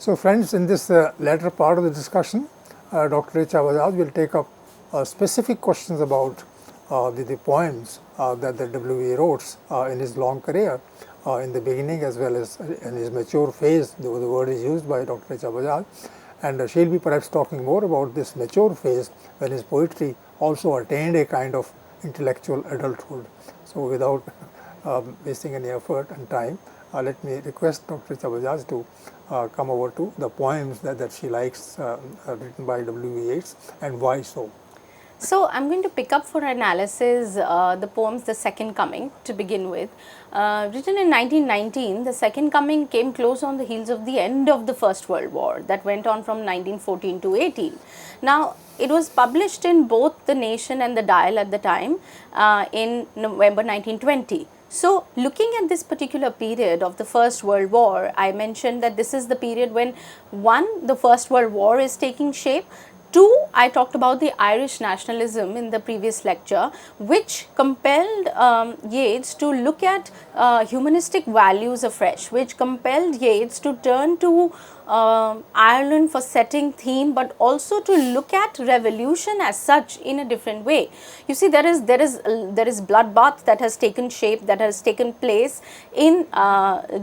So friends, in this latter part of the discussion, Dr. Richa Bajaj will take up specific questions about the poems that the W.E. wrote in his long career, in the beginning as well as in his mature phase. The word is used by Dr. Richa Bajaj, and she'll be perhaps talking more about this mature phase when his poetry also attained a kind of intellectual adulthood. So without wasting any effort and time, let me request Dr. Richa Bajaj to come over to the poems that she likes written by W.E. Yeats, and why so. So, I am going to pick up for analysis the poems The Second Coming to begin with. Written in 1919, The Second Coming came close on the heels of the end of the First World War that went on from 1914 to 18. Now, it was published in both The Nation and The Dial at the time in November 1920. So, looking at this particular period of the First World War, I mentioned that this is the period when the First World War is taking shape. Two, I talked about the Irish nationalism in the previous lecture, which compelled Yeats to look at humanistic values afresh, which compelled Yeats to turn to Ireland for setting theme, but also to look at revolution as such in a different way. You see, there is bloodbath that has taken shape, that has taken place in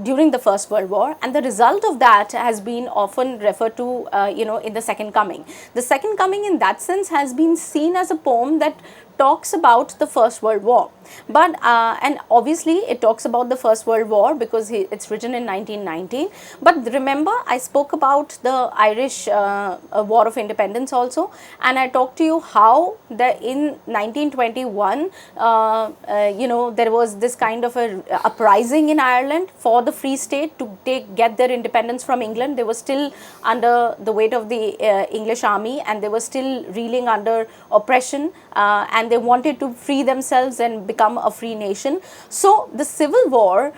during the First World War, and the result of that has been often referred to in the Second Coming. The Second Coming in that sense has been seen as a poem that talks about the First World War, but and obviously it talks about the First World War because it's written in 1919. But remember, I spoke about the Irish War of Independence also, and I talked to you how in 1921 there was this kind of a uprising in Ireland for the Free State to get their independence from England. They were still under the weight of the English army, and they were still reeling under oppression, and they wanted to free themselves and become a free nation. So the Civil War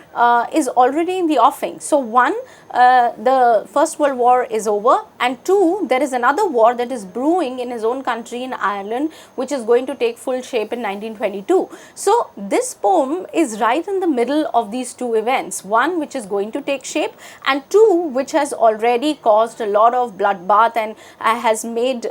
is already in the offing. So one, the First World War is over, and two, there is another war that is brewing in his own country in Ireland, which is going to take full shape in 1922. So this poem is right in the middle of these two events, one which is going to take shape, and two which has already caused a lot of bloodbath and has made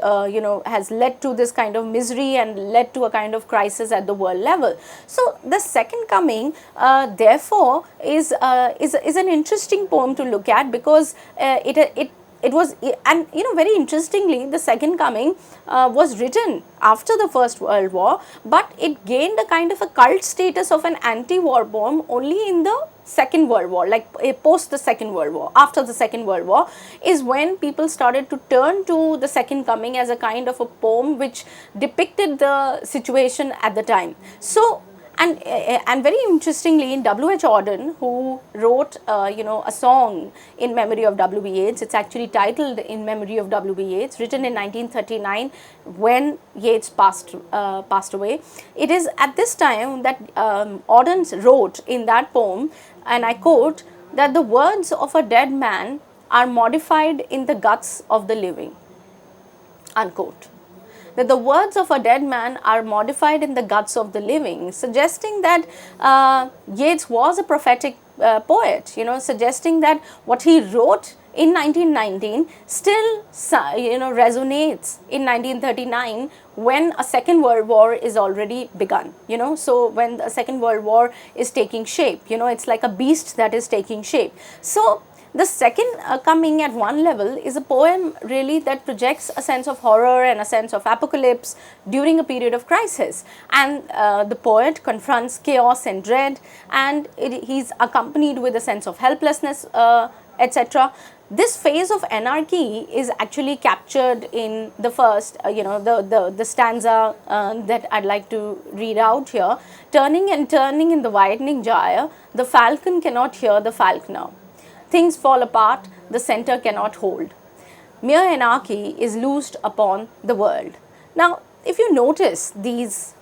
has led to this kind of misery and led to a kind of crisis at the world level. So the Second Coming therefore is an interesting poem to look at, because it was, and very interestingly, the Second Coming was written after the First World War, but it gained a kind of a cult status of an anti-war poem only in the Second World War, like post the Second World War. After the Second World War is when people started to turn to the Second Coming as a kind of a poem which depicted the situation at the time. So, and very interestingly, in W.H. Auden, who wrote a song in memory of W.B. Yeats, it's actually titled In Memory of W.B. Yeats, written in 1939 when Yeats passed away. It is at this time that Auden wrote in that poem, and I quote, that the words of a dead man are modified in the guts of the living, unquote. That the words of a dead man are modified in the guts of the living, suggesting that Yeats was a prophetic poet, suggesting that what he wrote in 1919 still resonates in 1939 when a Second World War is already begun, so when the Second World War is taking shape, it's like a beast that is taking shape. So the Second Coming at one level is a poem really that projects a sense of horror and a sense of apocalypse during a period of crisis, and the poet confronts chaos and dread, and he's accompanied with a sense of helplessness, etc. This phase of anarchy is actually captured in the first, the stanza that I'd like to read out here. Turning and turning in the widening gyre, the falcon cannot hear the falconer. Things fall apart, the center cannot hold. Mere anarchy is loosed upon the world. Now, if you notice these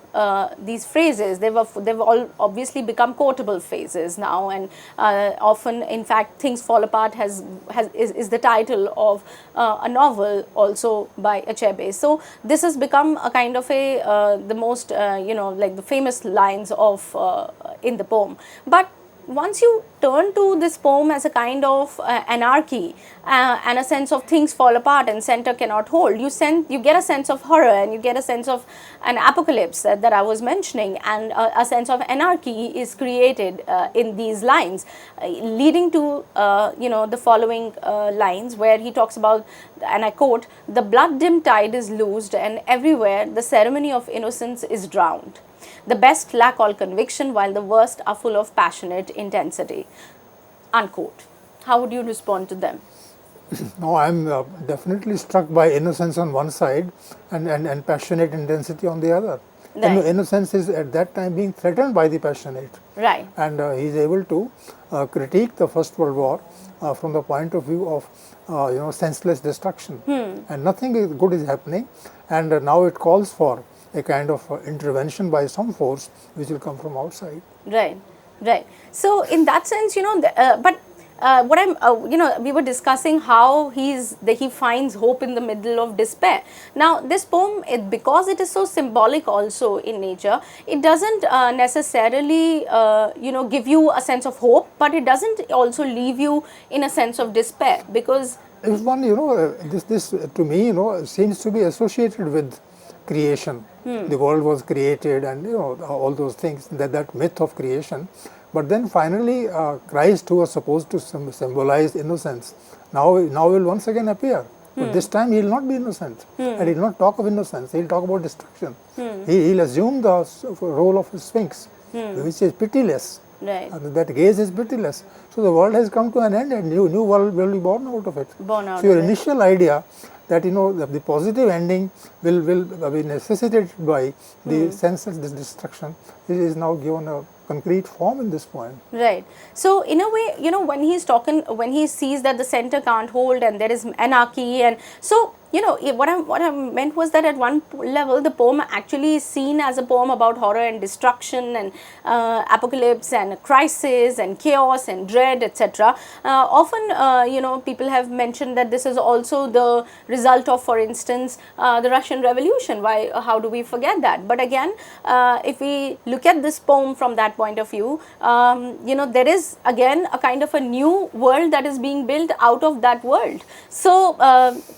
phrases, they've all obviously become quotable phrases now, and often, in fact, Things Fall Apart is the title of a novel also by Achebe. So this has become a kind of the most like the famous lines of in the poem. But once you turn to this poem as a kind of anarchy and a sense of things fall apart and center cannot hold, you get a sense of horror, and you get a sense of an apocalypse that I was mentioning, and a sense of anarchy is created in these lines, leading to the following lines where he talks about, and I quote, "The blood dim tide is loosed, and everywhere the ceremony of innocence is drowned. The best lack all conviction, while the worst are full of passionate intensity." Unquote. How would you respond to them? No, I'm definitely struck by innocence on one side and passionate intensity on the other. Right. Innocence is at that time being threatened by the passionate. Right. And he's able to critique the First World War from the point of view of senseless destruction. And nothing good is happening, and now it calls for a kind of intervention by some force which will come from outside. Right, right. So in that sense, what I'm, we were discussing how he finds hope in the middle of despair. Now, this poem, because it is so symbolic also in nature, it doesn't necessarily, give you a sense of hope, but it doesn't also leave you in a sense of despair, because if one, this to me, seems to be associated with creation. The world was created, and all those things, that myth of creation. But then finally, Christ, who was supposed to symbolize innocence, now will once again appear. But this time he will not be innocent, and he will not talk of innocence. He will talk about destruction. He will assume the role of a sphinx, which is pitiless. right. That gaze is pitiless. So the world has come to an end, and new world will be born out of it. So your initial idea that the positive ending will be necessitated by the senseless destruction is now given a concrete form in this poem. Right. So in a way, when he sees that the center can't hold and there is anarchy, and so what I meant was that at one level the poem actually is seen as a poem about horror and destruction and apocalypse and crisis and chaos and dread, etc. Often people have mentioned that this is also the result of, for instance, the Russian Revolution. How do we forget that? But again, if we look at this poem from that point of view, there is again a kind of a new world that is being built out of that world. So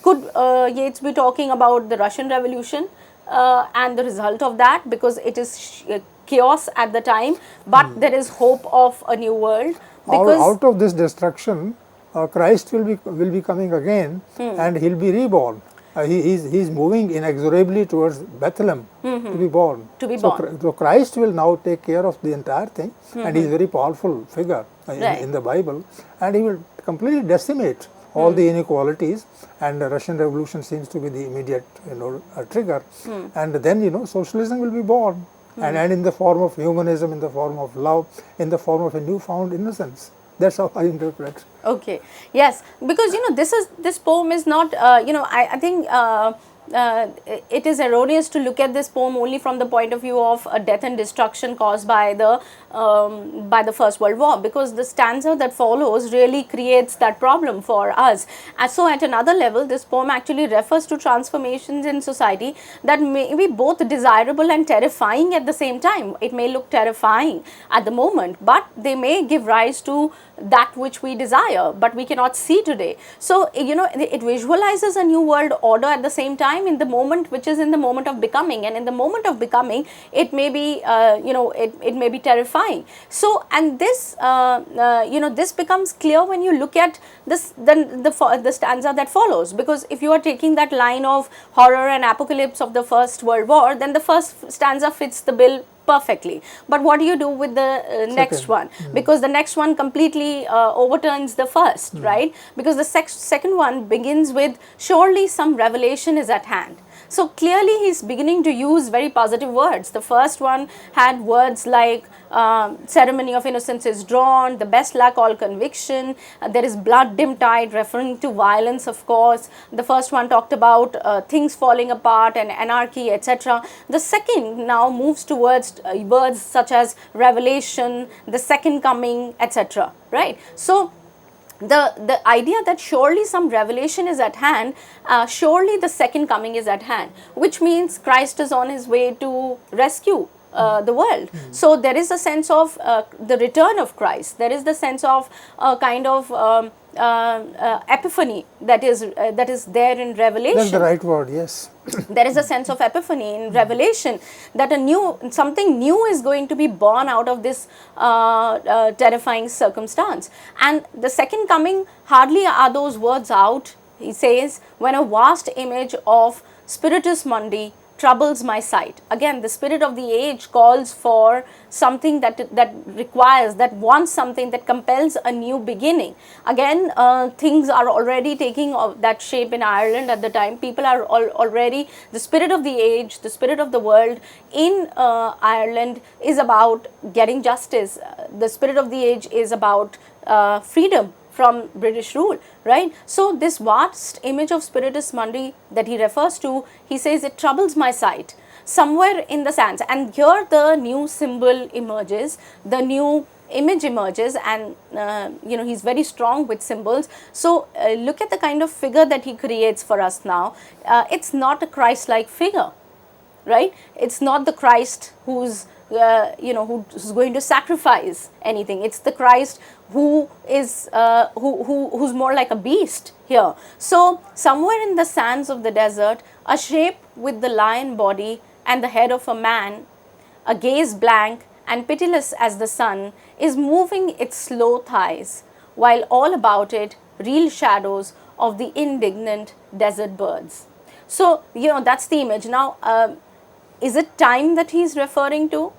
could Yeats be talking about the Russian Revolution and the result of that, because it is chaos at the time, but there is hope of a new world. Because out of this destruction, Christ will be coming again, and he'll be reborn. He's moving inexorably towards Bethlehem to be born. So Christ will now take care of the entire thing, and he's a very powerful figure in the Bible, and he will completely decimate all the inequalities, and the Russian Revolution seems to be the immediate trigger, and then socialism will be born, and in the form of humanism, in the form of love, in the form of a newfound innocence. That's how I interpret. Okay. Yes, because this poem is not. I think. It is erroneous to look at this poem only from the point of view of death and destruction caused by the First World War, because the stanza that follows really creates that problem for us. And so at another level, this poem actually refers to transformations in society that may be both desirable and terrifying at the same time. It may look terrifying at the moment, but they may give rise to that which we desire, but we cannot see today. So it visualizes a new world order at the same time, in the moment, which is in the moment of becoming, and in the moment of becoming, it may be it may be terrifying. So, and this this becomes clear when you look at this the stanza that follows, because if you are taking that line of horror and apocalypse of the First World War, then the first stanza fits the bill perfectly. But what do you do with the next one? Because the next one completely overturns the first, right? Because the second one begins with, surely some revelation is at hand. So clearly he's beginning to use very positive words. The first one had words like ceremony of innocence is drawn, the best lack all conviction, there is blood dim tide, referring to violence, of course. The first one talked about things falling apart and anarchy, etc. The second now moves towards words such as revelation, the second coming, etc. Right? So the idea that surely some revelation is at hand, surely the second coming is at hand, which means Christ is on his way to rescue the world. So there is a sense of the return of Christ. There is the sense of kind of epiphany that is there in Revelation. That's the right word, yes. There is a sense of epiphany in Revelation that something new is going to be born out of this terrifying circumstance. And the second coming, hardly are those words out. He says, when a vast image of Spiritus Mundi troubles my sight. Again, the spirit of the age calls for something that requires, that wants something, that compels a new beginning. Again, things are already taking that shape in Ireland at the time. People are already, the spirit of the age, the spirit of the world in Ireland is about getting justice. The spirit of the age is about freedom from British rule, right? So this vast image of Spiritus Mundi that he refers to, he says it troubles my sight somewhere in the sands. And here the new symbol emerges, the new image emerges, and he's very strong with symbols. So look at the kind of figure that he creates for us now. It's not a Christ-like figure, right? It's not the Christ who's who's going to sacrifice anything. It's the Christ who is who's more like a beast here. So somewhere in the sands of the desert, a shape with the lion body and the head of a man, a gaze blank and pitiless as the sun, is moving its slow thighs, while all about it real shadows of the indignant desert birds. So that's the image. Now is it time that he's referring to?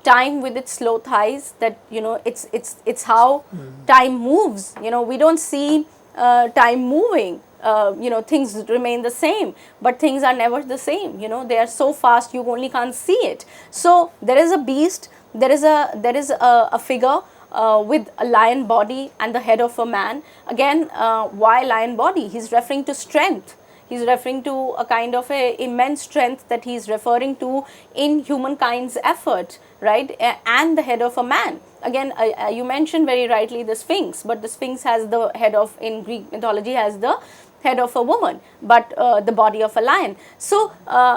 Time with its slow thighs, that it's how time moves. We don't see time moving. Things remain the same, but things are never the same. They are so fast you only can't see it. So there is a beast, there is a figure with a lion body and the head of a man. Again, why lion body? He's referring to strength. He's referring to a kind of immense strength that he's referring to in humankind's effort, right? And the head of a man. Again, you mentioned very rightly the Sphinx, but the Sphinx has the head of, in Greek mythology, has the head of a woman, but the body of a lion. So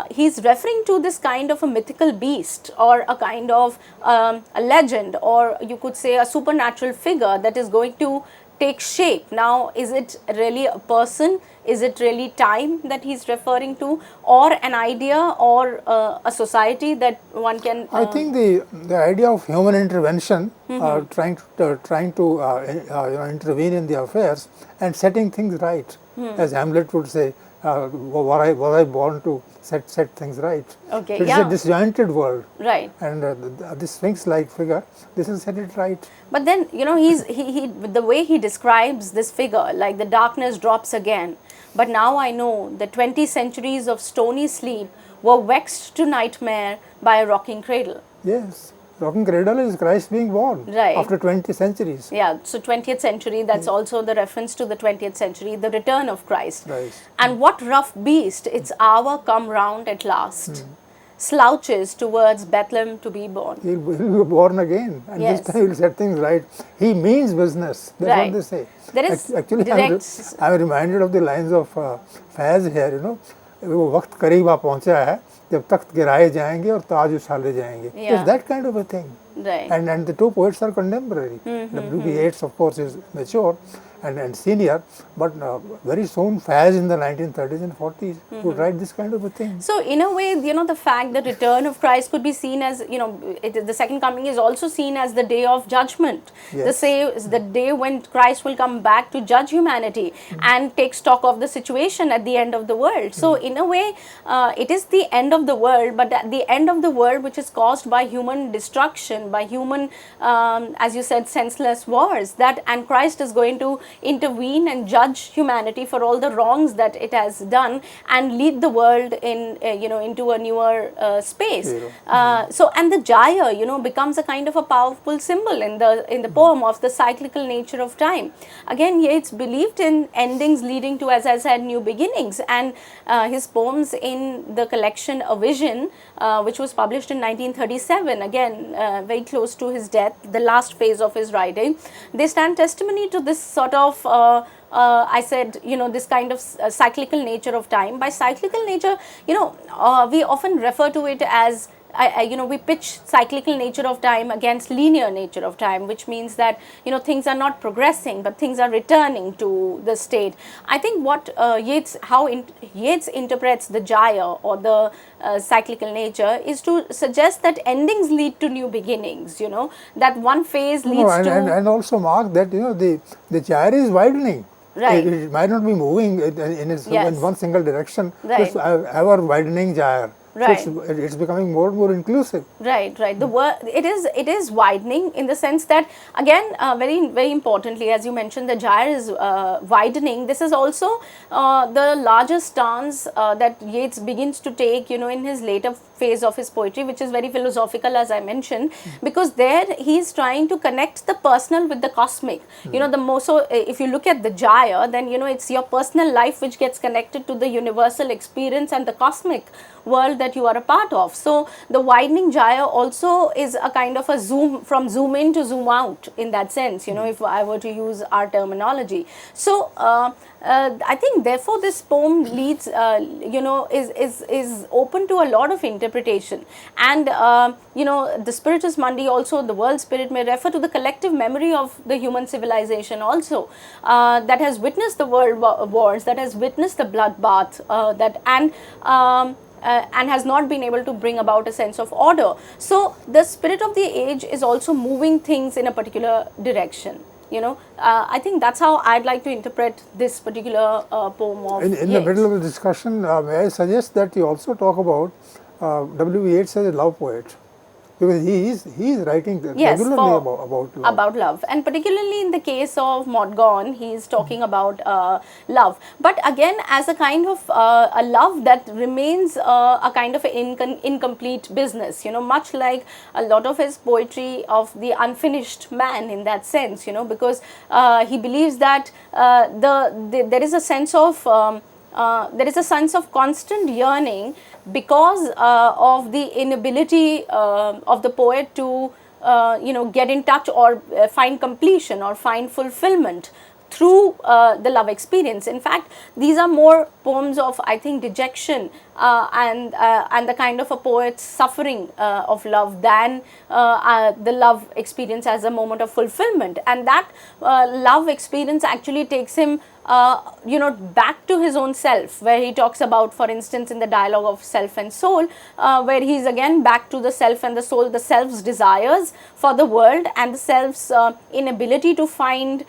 he's referring to this kind of a mythical beast, or a kind of a legend, or you could say a supernatural figure that is going to take shape. Now, is it really a person? Is it really time that he's referring to, or an idea, or a society that one can? I think the idea of human intervention, trying to intervene in the affairs and setting things right, as Hamlet would say, was I born to set things right? Okay, so it's a disjointed world, right? And this Sphinx-like figure, this will set it right. But then he the way he describes this figure, like the darkness drops again. But now I know the 20 centuries of stony sleep were vexed to nightmare by a rocking cradle. Yes. Rocking cradle is Christ being born, right, after 20 centuries. Yeah, so 20th century, that's also the reference to the 20th century, the return of Christ. Right. And what rough beast, its hour come round at last, slouches towards Bethlehem to be born. He'll be born again, and yes, this time he'll set things right. He means business, that's right, what they say. There is actually, I'm reminded of the lines of Faiz here, वो वक्त करीब आ पहुंचा है जब तख्त गिराए जाएंगे और ताज उछाले जाएंगे. It's that kind of a thing. Right. And the two poets are contemporary. W.B. Yeats, of course, is mature and senior, but very soon Faiz in the 1930s and 40s would write this kind of a thing. So in a way, the fact that return of Christ could be seen as, the second coming is also seen as the day of judgment. Yes. The day when Christ will come back to judge humanity and take stock of the situation at the end of the world. So in a way, it is the end of the world, but at the end of the world which is caused by human destruction, by human, as you said, senseless wars, and Christ is going to intervene and judge humanity for all the wrongs that it has done and lead the world in into a newer space. So, and the Jaya becomes a kind of a powerful symbol in the poem of the cyclical nature of time. Again, Yeats believed in endings leading to, as I said, new beginnings, and his poems in the collection A Vision, which was published in 1937, again very close to his death, the last phase of his writing, they stand testimony to this sort of I said, this kind of cyclical nature of time. By cyclical nature, we often refer to it as we pitch cyclical nature of time against linear nature of time, which means that things are not progressing, but things are returning to the state. I think what Yeats interprets the gyre or the cyclical nature is to suggest that endings lead to new beginnings. That one phase leads to and also mark that the gyre is widening. Right. It might not be moving in one single direction. Right. It's ever widening gyre. Right. So it's becoming more and more inclusive. Right. It is widening in the sense that, again, very importantly, as you mentioned, the gyre is widening. This is also the larger stance that Yeats begins to take, in his later phase of his poetry, which is very philosophical, as I mentioned, because there he is trying to connect the personal with the cosmic. The more so, if you look at the gyre, then it's your personal life which gets connected to the universal experience and the cosmic world that you are a part of. So the widening gyre also is a kind of a zoom in to zoom out in that sense, if I were to use our terminology. So I think therefore this poem leads is open to a lot of interpretation, and the Spiritus Mundi, also the world spirit, may refer to the collective memory of the human civilization also, that has witnessed the world wars, that has witnessed the bloodbath, and has not been able to bring about a sense of order. So the spirit of the age is also moving things in a particular direction. I think that's how I'd like to interpret this particular poem of In the middle of the discussion, may I suggest that you also talk about W. Yeats as a love poet, because he is writing regularly about love. And particularly in the case of Maud he is talking about love, but again as a kind of a love that remains a kind of incomplete business, much like a lot of his poetry of the unfinished man in that sense, because he believes that there is a sense of constant yearning because of the inability of the poet to get in touch or find completion or find fulfillment through the love experience. In fact, these are more poems of, I think, dejection and the kind of a poet's suffering of love than the love experience as a moment of fulfillment. And that love experience actually takes him back to his own self, where he talks about, for instance, in the dialogue of self and soul, where he is again back to the self and the soul, the self's desires for the world and the self's inability to find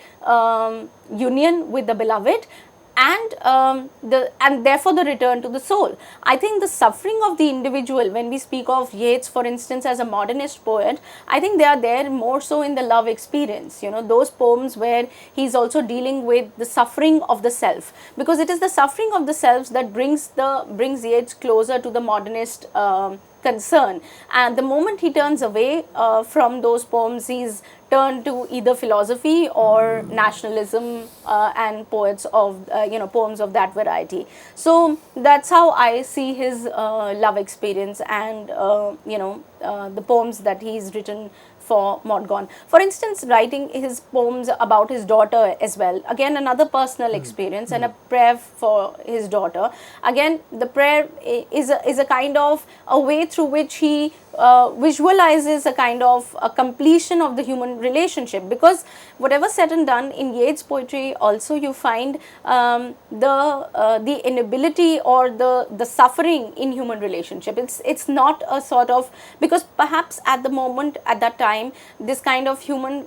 union with the beloved, and therefore the return to the soul. I think the suffering of the individual, when we speak of Yeats, for instance, as a modernist poet, I think they are there more so in the love experience, those poems where he's also dealing with the suffering of the self, because it is the suffering of the self that brings Yeats closer to the modernist concern. And the moment he turns away from those poems, he's turned to either philosophy or nationalism and poems of that variety. So that's how I see his love experience and the poems that he's written for Maud. For instance, writing his poems about his daughter as well, again another personal experience and a prayer for his daughter. Again, the prayer is a kind of a way through which he visualizes a kind of a completion of the human relationship, because whatever said and done in Yeats' poetry, also you find the inability or the suffering in human relationship. It's not a sort of, because perhaps at the moment, at that time, this kind of human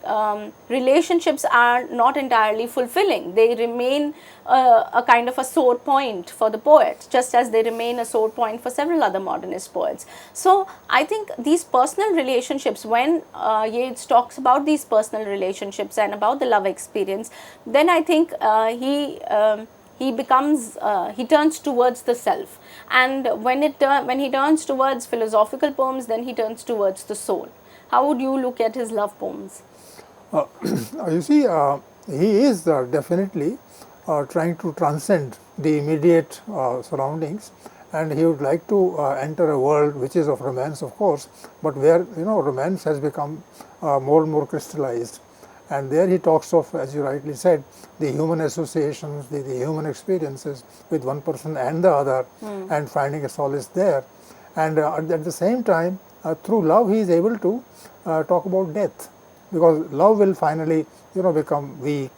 relationships are not entirely fulfilling. They remain a kind of a sore point for the poet, just as they remain a sore point for several other modernist poets. So I think these personal relationships, when Yeats talks about these personal relationships and about the love experience, then I think he turns towards the self, and when he turns towards philosophical poems, then he turns towards the soul. How would you look at his love poems? You see, he is definitely trying to transcend the immediate surroundings, and he would like to enter a world which is of romance, of course, but where romance has become more and more crystallized. And there he talks of, as you rightly said, the human associations, the human experiences with one person and the other, and finding a solace there. and at the same time, through love, he is able to talk about death, because love will finally, become weak,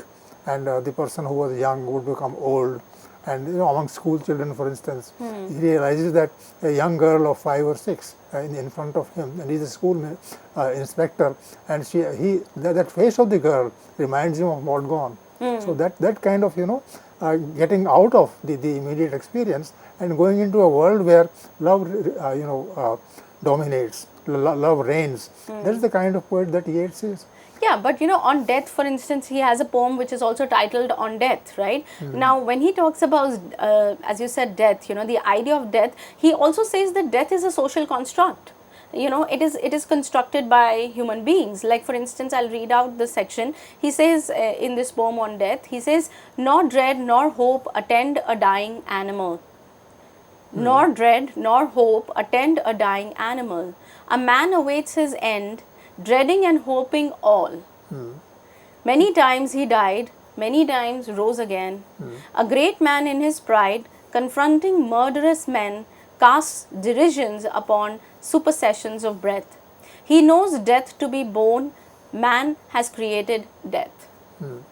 and the person who was young would become old. And among school children, for instance, he realizes that a young girl of 5 or 6 in front of him, and he's a school inspector, and that face of the girl reminds him of what gone. So that kind of getting out of the immediate experience and going into a world where love dominates, love reigns. That's the kind of poet that Yeats is. Yeah, but on death, for instance, he has a poem which is also titled On Death, right? Now, when he talks about, as you said, death, the idea of death, he also says that death is a social construct. It is constructed by human beings. Like, for instance, I'll read out the section. He says in this poem on death, he says, "Nor dread nor hope attend a dying animal. Nor dread nor hope attend a dying animal. A man awaits his end, dreading and hoping all. Many times he died, many times rose again. A great man in his pride, confronting murderous men, casts derisions upon supersessions of breath. He knows death to be born, man has created death."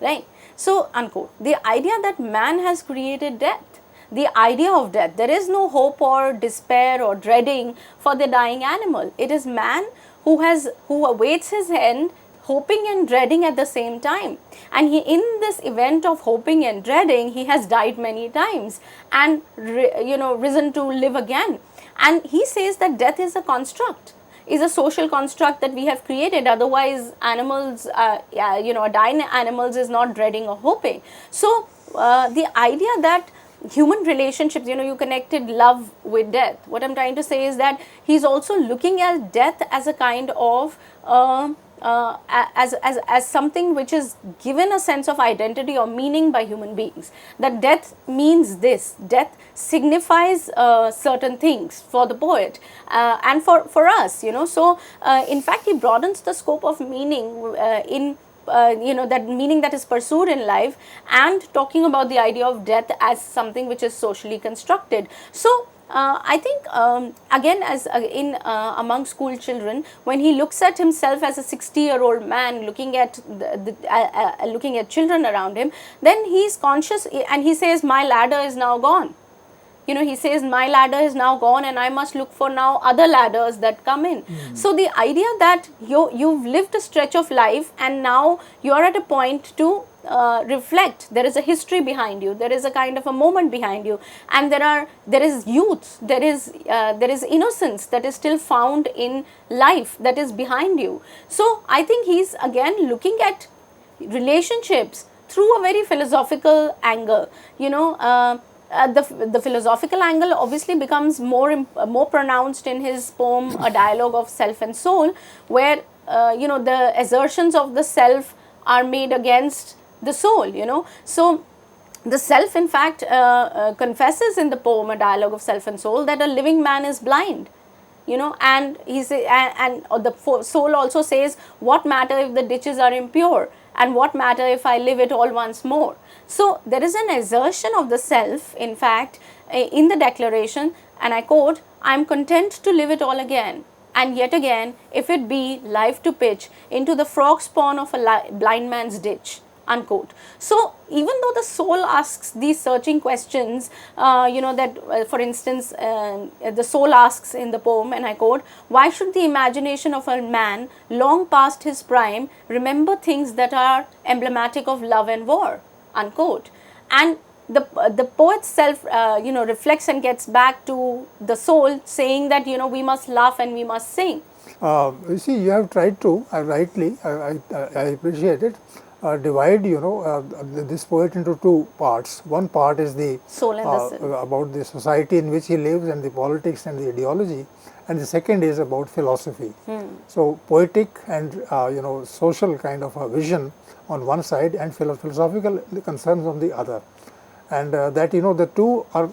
Right? So, unquote. The idea that man has created death, the idea of death, there is no hope or despair or dreading for the dying animal. It is man who awaits his end, hoping and dreading at the same time. And in this event of hoping and dreading, he has died many times and risen to live again. And he says that death is a construct, is a social construct that we have created. Otherwise, animals, dying animals is not dreading or hoping. So, the idea that human relationships, you connected love with death. What I'm trying to say is that he's also looking at death as a kind of as something which is given a sense of identity or meaning by human beings. That death means this. Death signifies certain things for the poet and for us. So in fact, he broadens the scope of meaning in that meaning that is pursued in life, and talking about the idea of death as something which is socially constructed. So, I think again, as among school children, when he looks at himself as a 60-year-old man looking at looking at children around him, then he is conscious and he says, "My ladder is now gone." He says, "My ladder is now gone and I must look for now other ladders that come in." So the idea that you've lived a stretch of life and now you're at a point to reflect. There is a history behind you. There is a kind of a moment behind you, and there is youth. There is innocence that is still found in life that is behind you. So I think he's again looking at relationships through a very philosophical angle. The philosophical angle obviously becomes more pronounced in his poem A Dialogue of Self and Soul, where the assertions of the self are made against the soul. So the self in fact confesses in the poem A Dialogue of Self and Soul that a living man is blind. And the soul also says, "What matter if the ditches are impure, and what matter if I live it all once more?" So there is an assertion of the self, in fact, in the declaration, and I quote, "I am content to live it all again, and yet again, if it be life to pitch into the frog spawn of a blind man's ditch." Unquote. So even though the soul asks these searching questions, for instance, the soul asks in the poem, and I quote, "Why should the imagination of a man long past his prime remember things that are emblematic of love and war?" Unquote. And the poet self reflects and gets back to the soul, saying that we must laugh and we must sing. You see, you have tried to rightly. I appreciate it. Divide this poet into two parts. One part is the soul and the self, about the society in which he lives and the politics and the ideology, and the second is about philosophy. So poetic and social kind of a vision on one side, and philosophical concerns on the other, and that the two are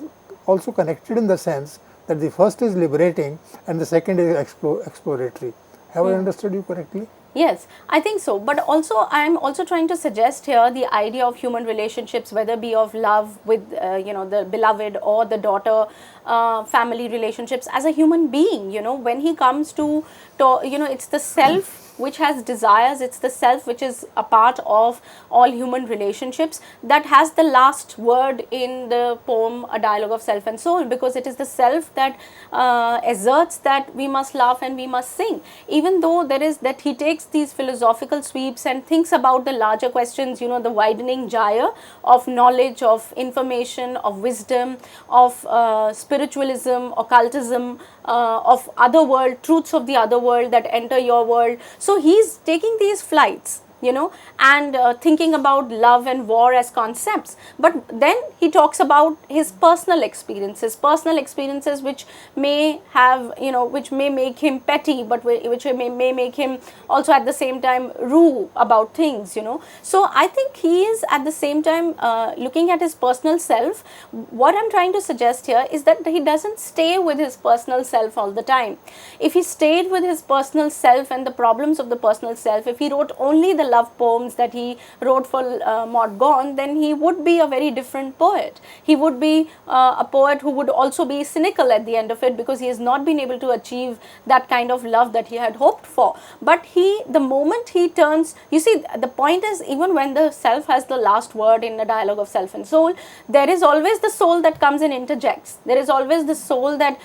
also connected in the sense that the first is liberating and the second is exploratory. Have I understood you correctly? Yes, I think so. But also, I'm also trying to suggest here the idea of human relationships, whether be of love with, the beloved or the daughter, family relationships as a human being. When he comes to it's the self which has desires, it's the self which is a part of all human relationships that has the last word in the poem A Dialogue of Self and Soul, because it is the self that asserts that we must laugh and we must sing, even though there is that he takes these philosophical sweeps and thinks about the larger questions, the widening gyre of knowledge, of information, of wisdom, of spiritualism, occultism, of other world, truths of the other world that enter your world. So he's taking these flights, and thinking about love and war as concepts. But then he talks about his personal experiences which may have, which may make him petty, but which may make him also at the same time rue about things, So I think he is at the same time looking at his personal self. What I'm trying to suggest here is that he doesn't stay with his personal self all the time. If he stayed with his personal self and the problems of the personal self, if he wrote only the love poems that he wrote for Maud Gonne, then he would be a very different poet. He would be a poet who would also be cynical at the end of it, because he has not been able to achieve that kind of love that he had hoped for. But the moment he turns, you see, the point is, even when the self has the last word in A Dialogue of Self and Soul, there is always the soul that comes and interjects. There is always the soul that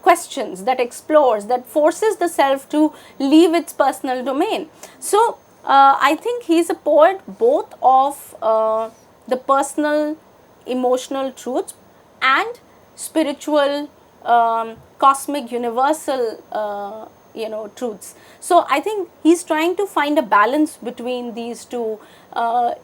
questions, that explores, that forces the self to leave its personal domain. So I think he's a poet both of the personal, emotional truths and spiritual, cosmic, universal, truths. So I think he's trying to find a balance between these two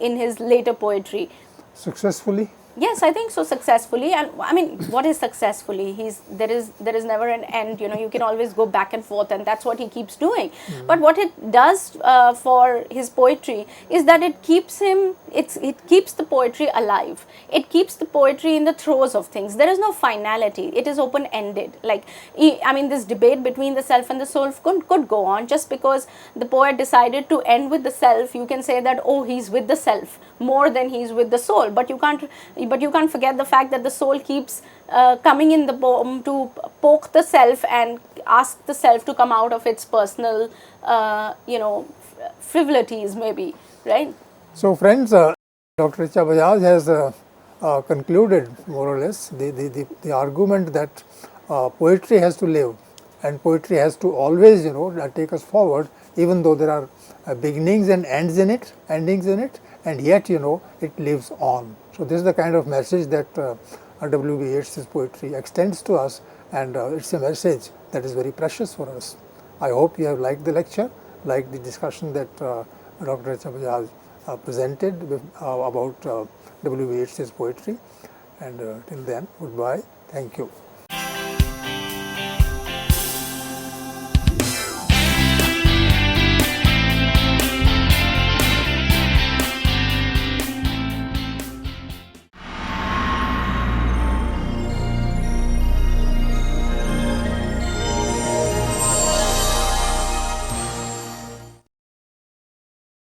in his later poetry. Successfully? Yes, I think so, successfully. And I mean, what is successfully? There is never an end. You can always go back and forth, and that's what he keeps doing. But what it does for his poetry is that it keeps the poetry alive. It keeps the poetry in the throes of things. There is no finality. It is open ended. Like, I mean, this debate between the self and the soul could go on. Just because the poet decided to end with the self, you can say that, oh, he's with the self more than he's with the soul. But you can't forget the fact that the soul keeps coming in the poem to poke the self and ask the self to come out of its personal, frivolities, maybe, right? So friends, Dr. Richa Bajaj has concluded more or less the argument that poetry has to live, and poetry has to always take us forward, even though there are beginnings and endings in it, and yet it lives on. So this is the kind of message that W.B. Yeats's poetry extends to us, and it's a message that is very precious for us. I hope you have liked the lecture, liked the discussion that Dr. Richa Bajaj presented about W.B. Yeats's poetry, and till then, goodbye. Thank you.